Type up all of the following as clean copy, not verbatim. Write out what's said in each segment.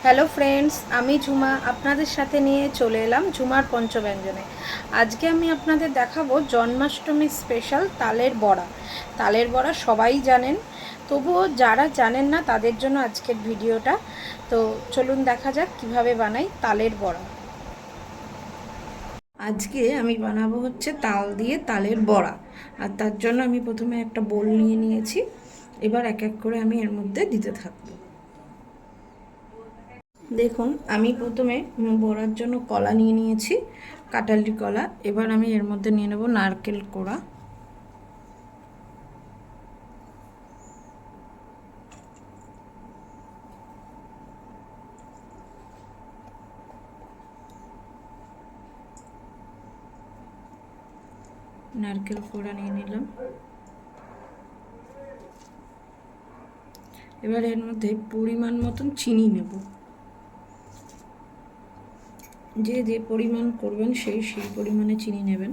Hello friends, আমি ঝুমা আপনাদের সাথে নিয়ে চলে এলাম ঝুমার পঞ্চব্যঞ্জনে। আজকে আমি আপনাদের দেখাবো জন্মাষ্টমী স্পেশাল তালের বড়া। তালের বড়া সবাই জানেন, তবুও যারা জানেন না তাদের জন্য আজকের ভিডিওটা। তো চলুন দেখা যাক কিভাবে বানাই তালের বড়া। আজকে আমি বানাবো হচ্ছে তাল দিয়ে তালের বড়া। আর তার জন্য আমি প্রথমে একটা বোল নিয়ে নিয়েছি। এবার এক এক করে আমি এর মধ্যে দিতে থাকবো। দেখুন, আমি প্রথমে বড়ার জন্য কলা নিয়ে নিয়েছি, কাঁঠালি কলা। এবার আমি এর মধ্যে নিয়ে নেব নারকেল কোড়া, নারকেল কোড়া নিয়ে নিলাম। এবার এর মধ্যে পরিমাণ মতন চিনি নেব। যে যে পরিমাণ করবেন সেই পরিমাণে চিনি নেবেন।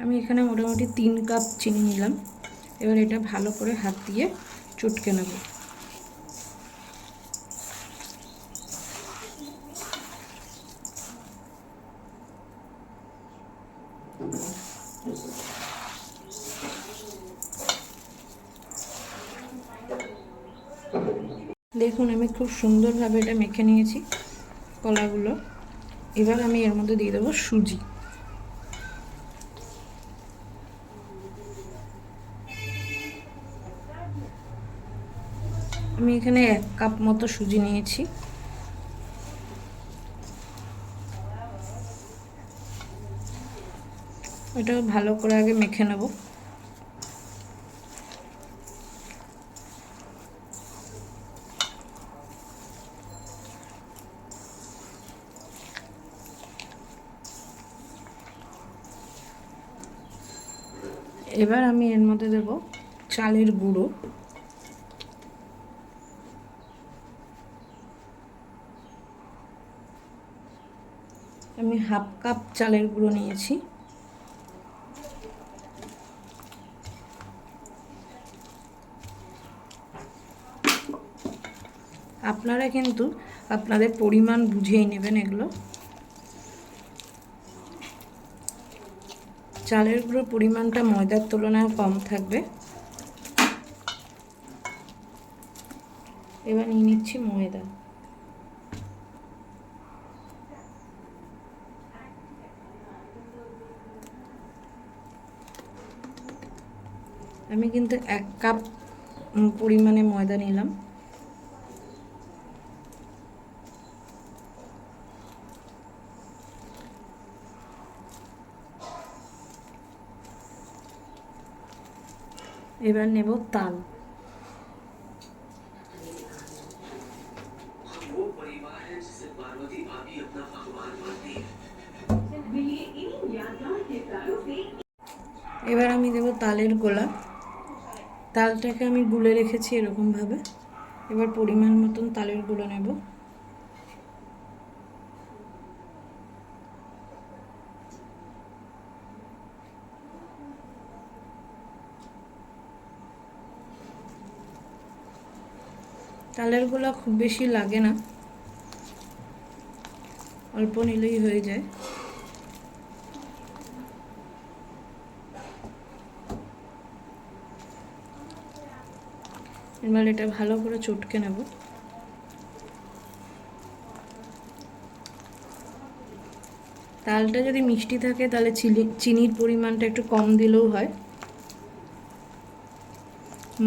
আমি এখানে মোটামুটি 3 কাপ চিনি নিলাম। এবার এটা ভালো করে হাত দিয়ে চটকে নেব। দেখুন, আমি খুব সুন্দরভাবে এটা মেখে নিয়েছি কলাগুলো। এবার আমি এর মধ্যে দিয়ে দেবো সুজি। আমি এখানে 1 কাপ মতো সুজি নিয়েছি। এটা ভালো করে আগে মেখে নেব। এবার আমি এর মধ্যে দেব চালের গুঁড়ো। আমি 1/2 কাপ চালের গুঁড়ো নিয়েছি। আপনারা কিন্তু আপনাদের পরিমাণ বুঝেই নেবেন এগুলো। চালের গুঁড়োর পরিমাণটা ময়দার তুলনায় কম থাকবে। এবার নিয়ে নিচ্ছি ময়দা। আমি কিন্তু 1 কাপ পরিমাণে ময়দা নিলাম। এবার নেব তাল। এবার আমি দেব তালের গোলা। তালটাকে আমি গুলে রেখেছি এরকমভাবে। এবার পরিমাণ মতন তালের গুঁড়ো নেব। তালের গোলা খুব বেশি লাগে না, অল্প নিলেই হয়ে যায়। এবার এটা ভালো করে চটকে নেব। তালটা যদি মিষ্টি থাকে তাহলে চিনির পরিমাণটা একটু কম দিলেও হয়।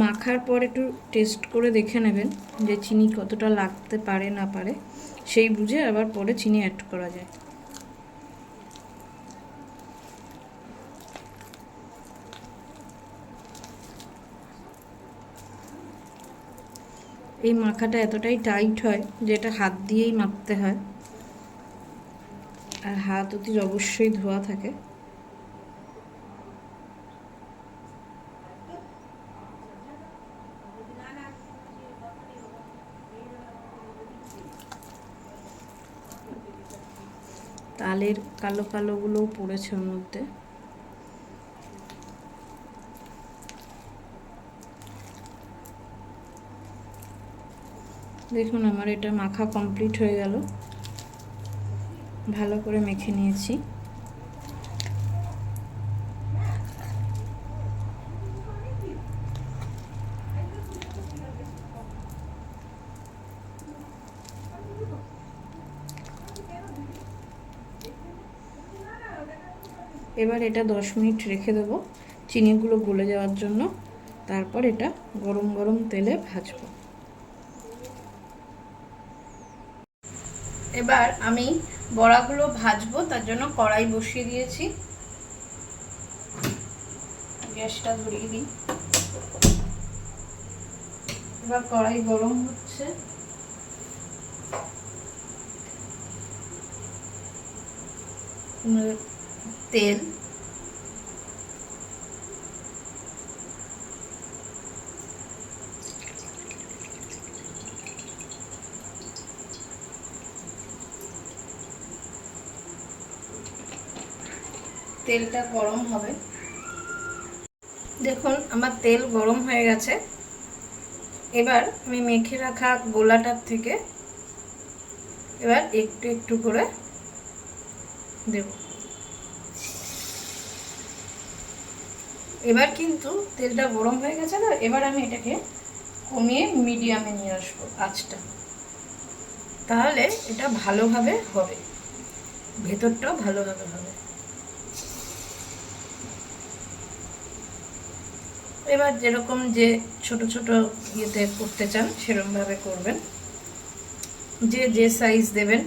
মাখার পর একটু টেস্ট করে দেখে নেবেন যে চিনি কতটা লাগতে পারে না পারে, সেই বুঝে আবার পরে চিনি অ্যাড করা যায়। এই মাখাটা এতটাই টাইট হয় যে এটা হাত দিয়েই মাখতে হয়, আর হাত অতি অবশ্যই ধোয়া থাকে। তালের কালো কালোগুলোও পড়েছে ওর মধ্যে। দেখুন আমার এটা মাখা কমপ্লিট হয়ে গেল, ভালো করে মেখে নিয়েছি। এবার এটা 10 মিনিট রেখে দেবো চিনিগুলো গলে যাওয়ার জন্য, তারপর এটা গরম গরম তেলে ভাজবো। এবার আমি বড়াগুলো ভাজবো, তার জন্য কড়াই বসিয়ে দিয়েছি। গ্যাসটা ধরিয়ে দিই। এবার কড়াই গরম হচ্ছে, তেল, তেলটা গরম হবে। দেখুন আমার তেল গরম হয়ে গেছে। এবার আমি মেখে রাখা গোলাটার থেকে এবার একটু একটু করে দেব। এবার কিন্তু তেলটা গরম হয়ে গেছে না, এবার আমি এটাকে কমিয়ে মিডিয়ামে নিয়ে আসবো আঁচটা, তাহলে এটা ভালোভাবে হবে, ভেতরটাও ভালোভাবে হবে। এবার যেরকম যে ছোট ছোট ইয়েতে করতে চান সেরকমভাবে করবেন, যে যে সাইজ দেবেন।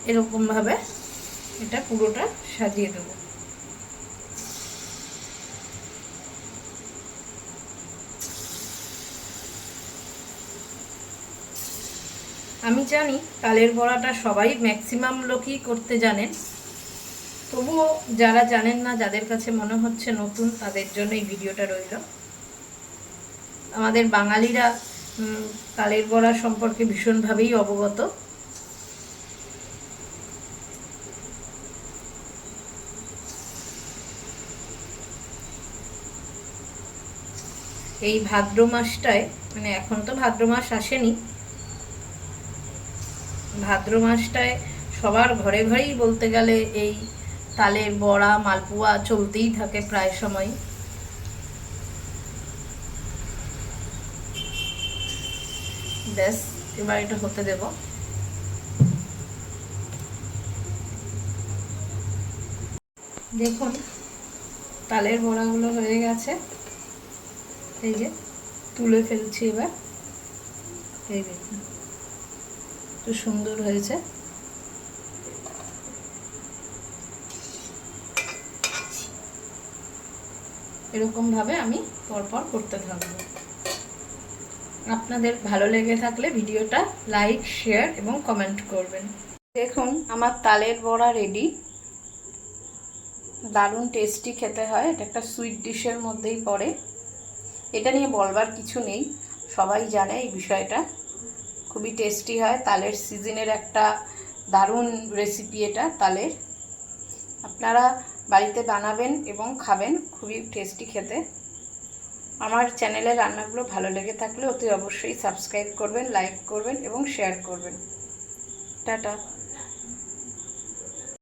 এরকমভাবে এটা পুরোটা সাজিয়ে দেবো। আমি জানি তালের বড়াটা সবাই ম্যাক্সিমাম লোকই করতে জানেন, তবুও যারা জানেন না, যাদের কাছে মনে হচ্ছে নতুন, তাদের জন্য এই ভিডিওটা রইল। আমাদের বাঙালিরা তালের বড়া সম্পর্কে ভীষণভাবেই অবগত। এই ভাদ্র মাসটায়, মানে এখন তো ভাদ্র মাস আসেনি, ভাদ্র মাসটায় সবার ঘরে ঘরেই বলতে গেলে এই তালের বড়া মালপোয়া চলতেই থাকে প্রায় সময়। ব্যাস, এবার এটা হতে দেব। দেখুন তালের বড়াগুলো হয়ে গেছে, এই যে তুলে ফেলছি এবার। এই দেখুন তো সুন্দর হয়েছে। এরকম ভাবে আমি পরপর করতে থাকবো। আপনাদের ভালো লেগে থাকলে ভিডিওটা লাইক, শেয়ার এবং কমেন্ট করবেন। দেখুন আমার তালের বড়া রেডি, দারুণ টেস্টি খেতে হয়। এটা একটা সুইট ডিশের মধ্যেই পড়ে, এটা নিয়ে বলবার কিছু নেই, সবাই জানে এই বিষয়টা। খুবই টেস্টি হয়, তালের সিজনের একটা দারুণ রেসিপি এটা তালের। আপনারা বাড়িতে বানাবেন এবং খাবেন, খুবই টেস্টি খেতে। আমার চ্যানেলের রান্নাগুলো ভালো লেগে থাকলে অতি অবশ্যই সাবস্ক্রাইব করবেন, লাইক করবেন এবং শেয়ার করবেন। টাটা।